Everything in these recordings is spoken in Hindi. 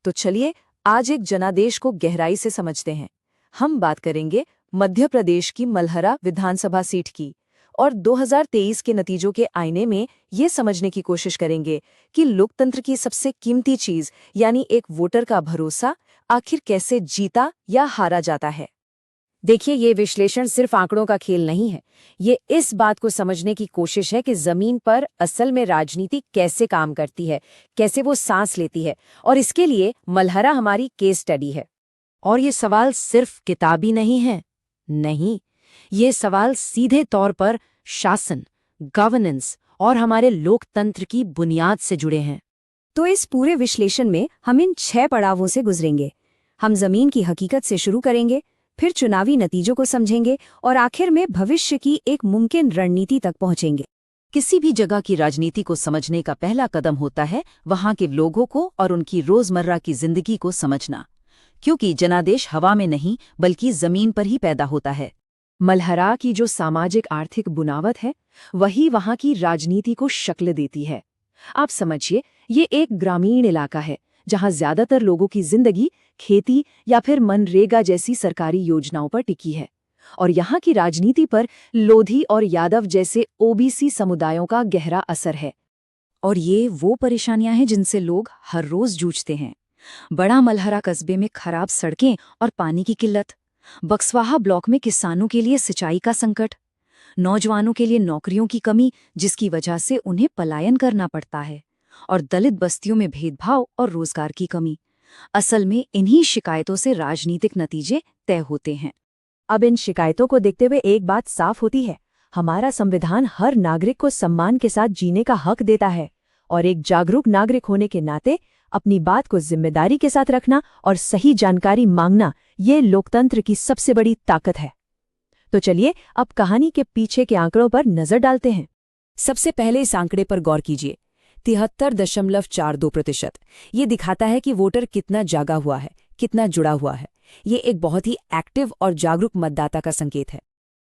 तो चलिए आज एक जनादेश को गहराई से समझते हैं। हम बात करेंगे मध्य प्रदेश की मलहरा विधानसभा सीट की और 2023 के नतीजों के आईने में ये समझने की कोशिश करेंगे कि लोकतंत्र की सबसे कीमती चीज यानी एक वोटर का भरोसा आखिर कैसे जीता या हारा जाता है। देखिए, ये विश्लेषण सिर्फ आंकड़ों का खेल नहीं है। ये इस बात को समझने की कोशिश है कि जमीन पर असल में राजनीति कैसे काम करती है, कैसे वो सांस लेती है, और इसके लिए मलहरा हमारी केस स्टडी है। और ये सवाल सिर्फ किताबी नहीं है। नहीं, ये सवाल सीधे तौर पर शासन, गवर्नेंस और हमारे लोकतंत्र की बुनियाद से जुड़े हैं। तो इस पूरे विश्लेषण में हम इन 6 पड़ावों से गुजरेंगे। हम जमीन की हकीकत से शुरू करेंगे, फिर चुनावी नतीजों को समझेंगे और आखिर में भविष्य की एक मुमकिन रणनीति तक पहुंचेंगे। किसी भी जगह की राजनीति को समझने का पहला कदम होता है वहां के लोगों को और उनकी रोजमर्रा की जिंदगी को समझना, क्योंकि जनादेश हवा में नहीं बल्कि जमीन पर ही पैदा होता है। मलहरा की जो सामाजिक आर्थिक बुनावट है वही वहां की राजनीति को शक्ल देती है। आप समझिए, ये एक ग्रामीण इलाका है जहां ज्यादातर लोगों की जिंदगी खेती या फिर मनरेगा जैसी सरकारी योजनाओं पर टिकी है, और यहाँ की राजनीति पर लोधी और यादव जैसे ओबीसी समुदायों का गहरा असर है। और ये वो परेशानियां हैं जिनसे लोग हर रोज जूझते हैं। बड़ा मलहरा कस्बे में खराब सड़कें और पानी की किल्लत, बक्सवाहा ब्लॉक में किसानों के लिए सिंचाई का संकट, नौजवानों के लिए नौकरियों की कमी जिसकी वजह से उन्हें पलायन करना पड़ता है, और दलित बस्तियों में भेदभाव और रोजगार की कमी। असल में इन्हीं शिकायतों से राजनीतिक नतीजे तय होते हैं। अब इन शिकायतों को देखते हुए एक बात साफ होती है, हमारा संविधान हर नागरिक को सम्मान के साथ जीने का हक देता है, और एक जागरूक नागरिक होने के नाते अपनी बात को जिम्मेदारी के साथ रखना और सही जानकारी मांगना, ये लोकतंत्र की सबसे बड़ी ताकत है। तो चलिए अब कहानी के पीछे के आंकड़ों पर नजर डालते हैं। सबसे पहले इस आंकड़े पर गौर कीजिए, 73.42%। ये दिखाता है कि वोटर कितना जागा हुआ है, कितना जुड़ा हुआ है। ये एक बहुत ही एक्टिव और जागरूक मतदाता का संकेत है।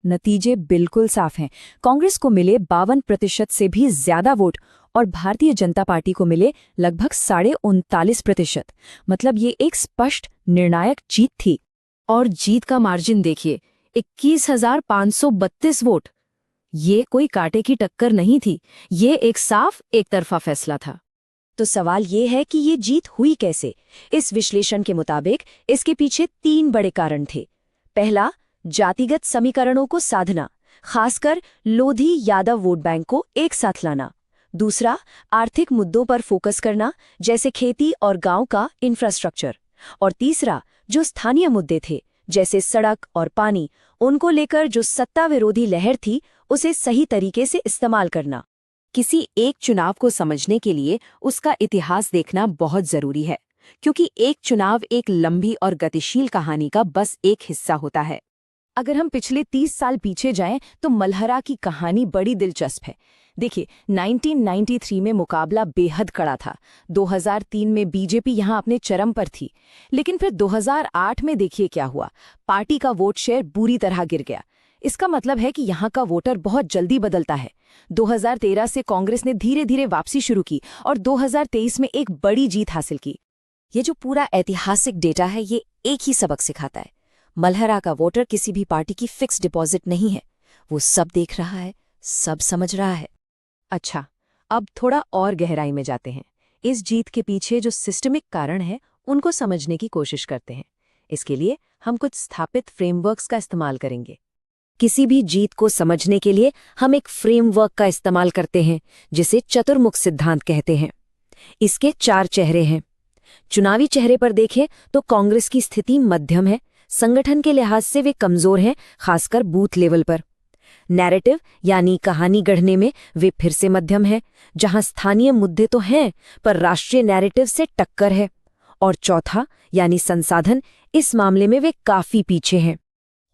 नतीजे बिल्कुल साफ हैं। कांग्रेस को मिले 52% से भी ज्यादा वोट और भारतीय जनता पार्टी को मिले लगभग 39.5%। मतलब ये एक स्पष्ट निर्णायक जीत थी। और जीत का मार्जिन देखिए, 21,532 वोट। ये कोई कांटे की टक्कर नहीं थी, ये एक साफ एक तरफा फैसला था। तो सवाल ये है कि ये जीत हुई कैसे? इस विश्लेषण के मुताबिक इसके पीछे 3 बड़े कारण थे। पहला, जातिगत समीकरणों को साधना, खासकर लोधी यादव वोट बैंक को एक साथ लाना। दूसरा, आर्थिक मुद्दों पर फोकस करना, जैसे खेती और गांव का इंफ्रास्ट्रक्चर। और तीसरा, जो स्थानीय मुद्दे थे जैसे सड़क और पानी, उनको लेकर जो सत्ता विरोधी लहर थी उसे सही तरीके से इस्तेमाल करना। किसी एक चुनाव को समझने के लिए उसका इतिहास देखना बहुत जरूरी है, क्योंकि एक चुनाव एक लंबी और गतिशील कहानी का बस एक हिस्सा होता है। अगर हम पिछले 30 साल पीछे जाएं तो मलहरा की कहानी बड़ी दिलचस्प है। देखिए, 1993 में मुकाबला बेहद कड़ा था। 2003 में बीजेपी यहां अपने चरम पर थी, लेकिन फिर 2008 में देखिए क्या हुआ। पार्टी का वोट शेयर बुरी तरह गिर गया। इसका मतलब है कि यहाँ का वोटर बहुत जल्दी बदलता है। 2013 से कांग्रेस ने धीरे धीरे वापसी शुरू की और 2023 में एक बड़ी जीत हासिल की। ये जो पूरा ऐतिहासिक डेटा है, ये एक ही सबक सिखाता है। मलहरा का वोटर किसी भी पार्टी की फिक्स डिपॉजिट नहीं है। वो सब देख रहा है, सब समझ रहा है। अच्छा, अब थोड़ा और गहराई में जाते हैं। इस जीत के पीछे जो सिस्टमिक कारण है उनको समझने की कोशिश करते हैं। इसके लिए हम कुछ स्थापित फ्रेमवर्क्स का इस्तेमाल करेंगे। किसी भी जीत को समझने के लिए हम एक फ्रेमवर्क का इस्तेमाल करते हैं जिसे चतुर्मुख सिद्धांत कहते हैं। इसके 4 चेहरे हैं। चुनावी चेहरे पर देखें तो कांग्रेस की स्थिति मध्यम है। संगठन के लिहाज से वे कमजोर हैं, खासकर बूथ लेवल पर। नैरेटिव यानी कहानी गढ़ने में वे फिर से मध्यम है, जहां स्थानीय मुद्दे तो हैं पर राष्ट्रीय नैरेटिव से टक्कर है। और चौथा यानी संसाधन, इस मामले में वे काफी पीछे हैं।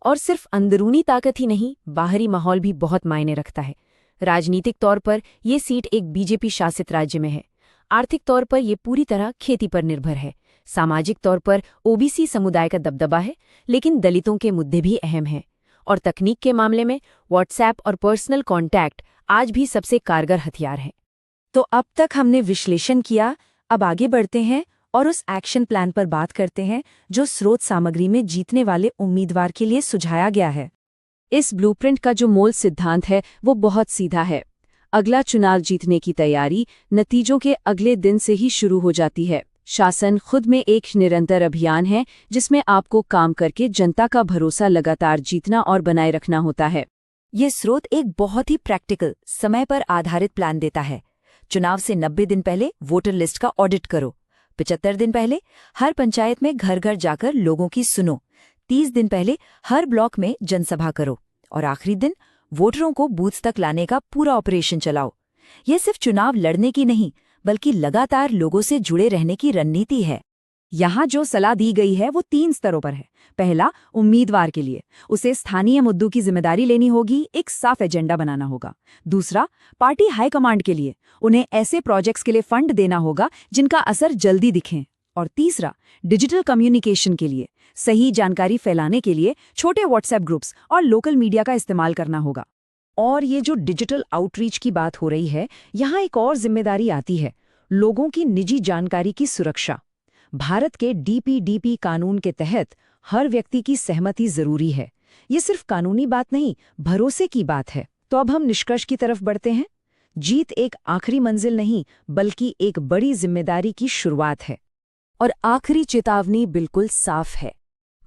और सिर्फ अंदरूनी ताकत ही नहीं, बाहरी माहौल भी बहुत मायने रखता है। राजनीतिक तौर पर ये सीट एक बीजेपी शासित राज्य में है। आर्थिक तौर पर ये पूरी तरह खेती पर निर्भर है। सामाजिक तौर पर ओबीसी समुदाय का दबदबा है, लेकिन दलितों के मुद्दे भी अहम हैं। और तकनीक के मामले में व्हाट्सएप और पर्सनल कॉन्टैक्ट आज भी सबसे कारगर हथियार हैं। तो अब तक हमने विश्लेषण किया, अब आगे बढ़ते हैं और उस एक्शन प्लान पर बात करते हैं जो स्रोत सामग्री में जीतने वाले उम्मीदवार के लिए सुझाया गया है। इस ब्लूप्रिंट का जो मूल सिद्धांत है वो बहुत सीधा है। अगला चुनाव जीतने की तैयारी नतीजों के अगले दिन से ही शुरू हो जाती है। शासन खुद में एक निरंतर अभियान है जिसमें आपको काम करके जनता का भरोसा लगातार जीतना और बनाए रखना होता है। ये स्रोत एक बहुत ही प्रैक्टिकल, समय पर आधारित प्लान देता है। चुनाव से 90 दिन पहले वोटर लिस्ट का ऑडिट करो, 75 दिन पहले हर पंचायत में घर घर जाकर लोगों की सुनो, 30 दिन पहले हर ब्लॉक में जनसभा करो और आखिरी दिन वोटरों को बूथ तक लाने का पूरा ऑपरेशन चलाओ। यह सिर्फ चुनाव लड़ने की नहीं, बल्कि लगातार लोगों से जुड़े रहने की रणनीति है। यहाँ जो सलाह दी गई है वो 3 स्तरों पर है। पहला, उम्मीदवार के लिए उसे स्थानीय मुद्दों की जिम्मेदारी लेनी होगी, एक साफ एजेंडा बनाना होगा। दूसरा, पार्टी हाईकमांड के लिए उन्हें ऐसे प्रोजेक्ट्स के लिए फंड देना होगा जिनका असर जल्दी दिखे। और तीसरा, डिजिटल कम्युनिकेशन के लिए सही जानकारी फैलाने के लिए छोटे व्हाट्सएप ग्रुप्स और लोकल मीडिया का इस्तेमाल करना होगा। और ये जो डिजिटल आउटरीच की बात हो रही है, यहाँ एक और जिम्मेदारी आती है, लोगों की निजी जानकारी की सुरक्षा। भारत के डीपीडीपी कानून के तहत हर व्यक्ति की सहमति जरूरी है। ये सिर्फ कानूनी बात नहीं, भरोसे की बात है। तो अब हम निष्कर्ष की तरफ बढ़ते हैं। जीत एक आखिरी मंजिल नहीं, बल्कि एक बड़ी जिम्मेदारी की शुरुआत है। और आखिरी चेतावनी बिल्कुल साफ है।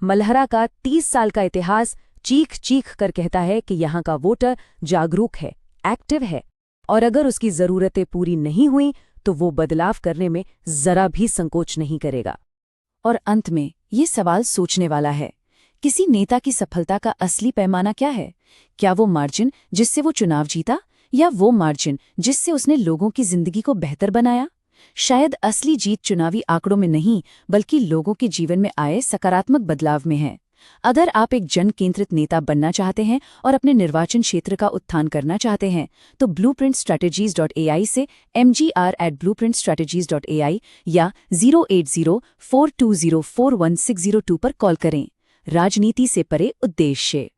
मल्हरा का 30 साल का इतिहास चीख चीख कर कहता है कि यहाँ का वोटर जागरूक है, एक्टिव है, और अगर उसकी जरूरतें पूरी नहीं हुई तो वो बदलाव करने में जरा भी संकोच नहीं करेगा। और अंत में ये सवाल सोचने वाला है, किसी नेता की सफलता का असली पैमाना क्या है? क्या वो मार्जिन जिससे वो चुनाव जीता, या वो मार्जिन जिससे उसने लोगों की जिंदगी को बेहतर बनाया? शायद असली जीत चुनावी आंकड़ों में नहीं, बल्कि लोगों के जीवन में आए सकारात्मक बदलाव में है। अगर आप एक जन केंद्रित नेता बनना चाहते हैं और अपने निर्वाचन क्षेत्र का उत्थान करना चाहते हैं, तो blueprintstrategies.ai से mgr@blueprintstrategies.ai या 08042041602 पर कॉल करें। राजनीति से परे उद्देश्य।